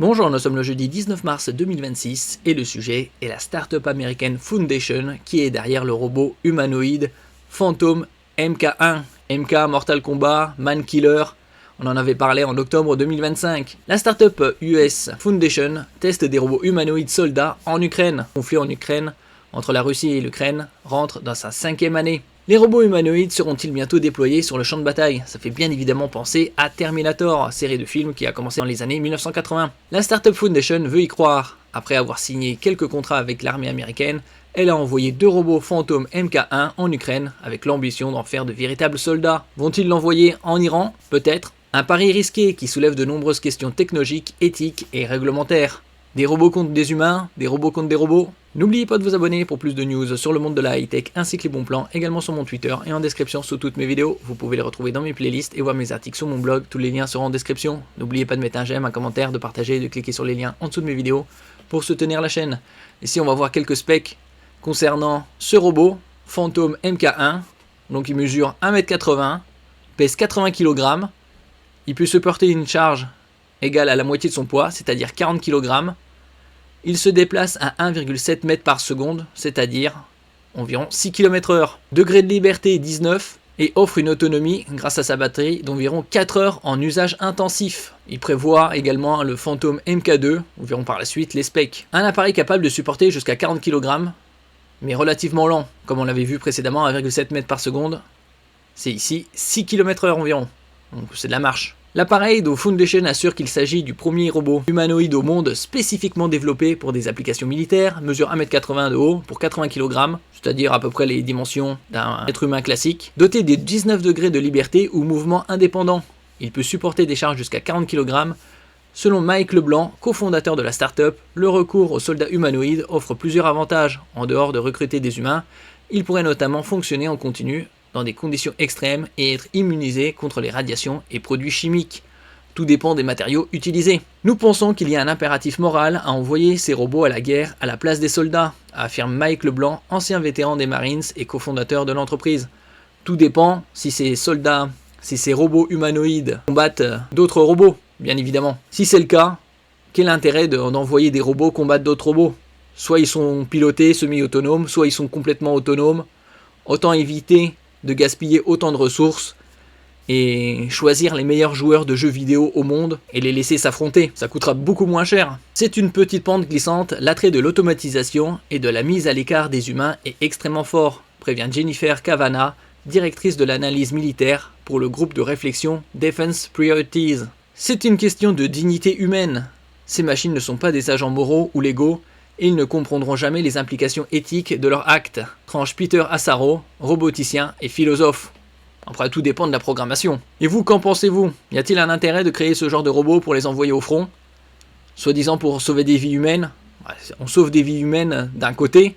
Bonjour, nous sommes le jeudi 19 mars 2026 et le sujet est la start-up américaine Foundation qui est derrière le robot humanoïde Phantom MK1. MK, Mortal Kombat, Man Killer, on en avait parlé en octobre 2025. La start-up US Foundation teste des robots humanoïdes soldats en Ukraine. Le conflit en Ukraine entre la Russie et l'Ukraine rentre dans sa 5e année. Les robots humanoïdes seront-ils bientôt déployés sur le champ de bataille? Ça fait bien évidemment penser à Terminator, série de films qui a commencé dans les années 1980. La Startup Foundation veut y croire. Après avoir signé quelques contrats avec l'armée américaine, elle a envoyé 2 robots Phantom MK1 en Ukraine avec l'ambition d'en faire de véritables soldats. Vont-ils l'envoyer en Iran? Peut-être. Un pari risqué qui soulève de nombreuses questions technologiques, éthiques et réglementaires. Des robots contre des humains, des robots contre des robots. N'oubliez pas de vous abonner pour plus de news sur le monde de la high-tech ainsi que les bons plans, également sur mon Twitter et en description sous toutes mes vidéos. Vous pouvez les retrouver dans mes playlists et voir mes articles sur mon blog, tous les liens seront en description. N'oubliez pas de mettre un j'aime, un commentaire, de partager et de cliquer sur les liens en dessous de mes vidéos pour soutenir la chaîne. Ici on va voir quelques specs concernant ce robot, Phantom MK1. Donc il mesure 1m80, pèse 80 kg, il peut supporter une charge égale à la moitié de son poids, c'est-à-dire 40 kg. Il se déplace à 1,7 m par seconde, c'est-à-dire environ 6 km/h. Degré de liberté 19 et offre une autonomie grâce à sa batterie d'environ 4 heures en usage intensif. Il prévoit également le Phantom MK2, nous verrons par la suite les specs. Un appareil capable de supporter jusqu'à 40 kg, mais relativement lent, comme on l'avait vu précédemment, 1,7 m par seconde. C'est ici 6 km/h environ, donc c'est de la marche. L'appareil dont Foundation assure qu'il s'agit du premier robot humanoïde au monde spécifiquement développé pour des applications militaires, mesure 1,80 m de haut pour 80 kg, c'est-à-dire à peu près les dimensions d'un être humain classique, doté des 19 degrés de liberté ou mouvement indépendant. Il peut supporter des charges jusqu'à 40 kg. Selon Mike Leblanc, cofondateur de la start-up, le recours aux soldats humanoïdes offre plusieurs avantages. En dehors de recruter des humains, il pourrait notamment fonctionner en continu dans des conditions extrêmes et être immunisé contre les radiations et produits chimiques. Tout dépend des matériaux utilisés. Nous pensons qu'il y a un impératif moral à envoyer ces robots à la guerre à la place des soldats, affirme Mike Leblanc, ancien vétéran des Marines et cofondateur de l'entreprise. Tout dépend si ces robots humanoïdes combattent d'autres robots, bien évidemment. Si c'est le cas, quel intérêt d'envoyer des robots combattre d'autres robots? Soit ils sont pilotés, semi-autonomes, soit ils sont complètement autonomes. Autant éviter de gaspiller autant de ressources et choisir les meilleurs joueurs de jeux vidéo au monde et les laisser s'affronter. Ça coûtera beaucoup moins cher. C'est une petite pente glissante, l'attrait de l'automatisation et de la mise à l'écart des humains est extrêmement fort, prévient Jennifer Kavanagh, directrice de l'analyse militaire pour le groupe de réflexion Defense Priorities. C'est une question de dignité humaine. Ces machines ne sont pas des agents moraux ou légaux, et ils ne comprendront jamais les implications éthiques de leurs actes, tranche Peter Assaro, roboticien et philosophe. Après, tout dépend de la programmation. Et vous, qu'en pensez-vous? Y a-t-il un intérêt de créer ce genre de robots pour les envoyer au front? Soi-disant pour sauver des vies humaines. On sauve des vies humaines d'un côté.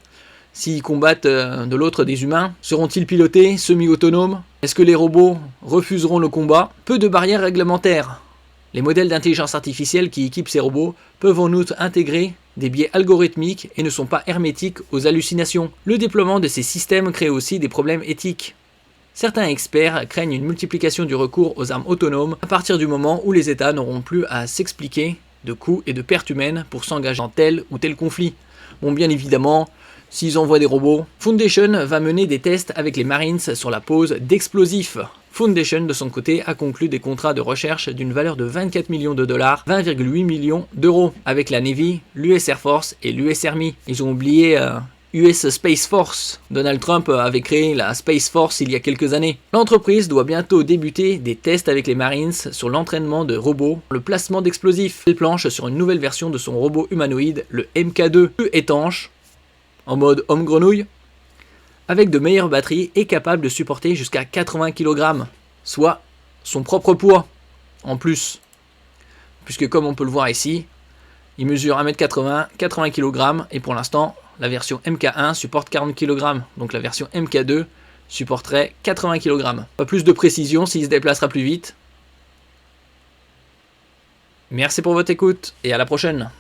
S'ils combattent de l'autre des humains, seront-ils pilotés, semi-autonomes? Est-ce que les robots refuseront le combat? Peu de barrières réglementaires. Les modèles d'intelligence artificielle qui équipent ces robots peuvent en outre intégrer des biais algorithmiques et ne sont pas hermétiques aux hallucinations. Le déploiement de ces systèmes crée aussi des problèmes éthiques. Certains experts craignent une multiplication du recours aux armes autonomes à partir du moment où les États n'auront plus à s'expliquer de coûts et de pertes humaines pour s'engager dans tel ou tel conflit. Bon, bien évidemment, s'ils envoient des robots, Foundation va mener des tests avec les Marines sur la pose d'explosifs. Foundation, de son côté, a conclu des contrats de recherche d'une valeur de 24 millions de dollars, 20,8 millions d'euros, avec la Navy, l'US Air Force et l'US Army. Ils ont oublié US Space Force. Donald Trump avait créé la Space Force il y a quelques années. L'entreprise doit bientôt débuter des tests avec les Marines sur l'entraînement de robots, le placement d'explosifs. Elle planche sur une nouvelle version de son robot humanoïde, le MK2, plus étanche, en mode homme grenouille, avec de meilleures batteries et capable de supporter jusqu'à 80 kg, soit son propre poids en plus. Puisque comme on peut le voir ici, il mesure 1m80, 80 kg et pour l'instant, la version MK1 supporte 40 kg, donc la version MK2 supporterait 80 kg. Pas plus de précision s'il se déplacera plus vite. Merci pour votre écoute et à la prochaine.